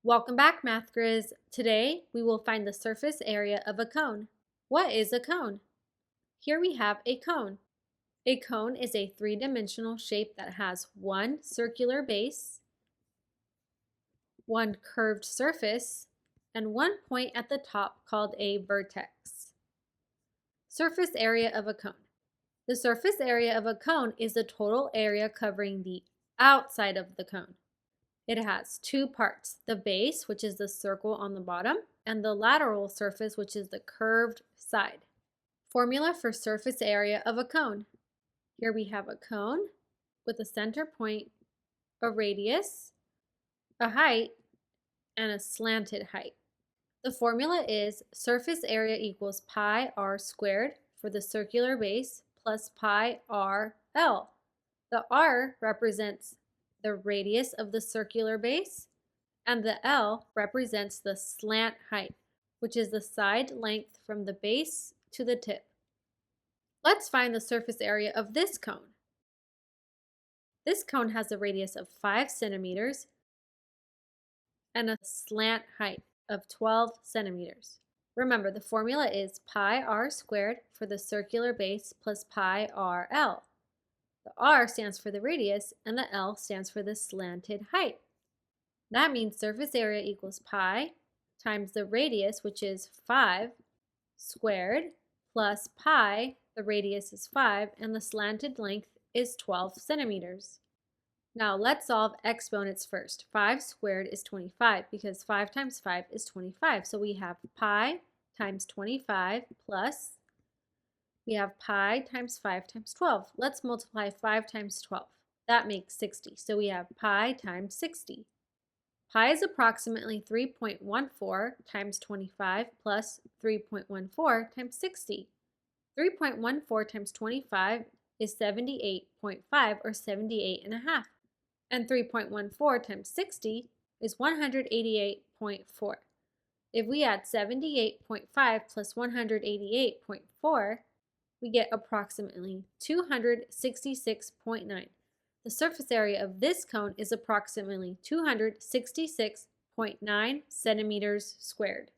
Welcome back, Math Grizz. Today, we will find the surface area of a cone. What is a cone? Here we have a cone. A cone is a three-dimensional shape that has one circular base, one curved surface, and one point at the top called a vertex. Surface area of a cone. The surface area of a cone is the total area covering the outside of the cone. It has two parts, the base, which is the circle on the bottom, and the lateral surface, which is the curved side. Formula for surface area of a cone. Here we have a cone with a center point, a radius, a height, and a slanted height. The formula is surface area equals pi r squared for the circular base plus pi r L. The r represents the radius of the circular base, and the L represents the slant height, which is the side length from the base to the tip. Let's find the surface area of this cone. This cone has a radius of 5 centimeters and a slant height of 12 centimeters. Remember, the formula is pi r squared for the circular base plus pi r L. The r stands for the radius and the L stands for the slanted height. That means surface area equals pi times the radius, which is 5, squared, plus pi, the radius is 5, and the slanted length is 12 centimeters. Now let's solve exponents first. 5 squared is 25 because 5 times 5 is 25. So we have pi times 25 plus, we have pi times 5 times 12. Let's multiply 5 times 12. That makes 60. So we have pi times 60. Pi is approximately 3.14 times 25 plus 3.14 times 60. 3.14 times 25 is 78.5 or 78.5. And 3.14 times 60 is 188.4. If we add 78.5 plus 188.4, we get approximately 266.9. The surface area of this cone is approximately 266.9 centimeters squared.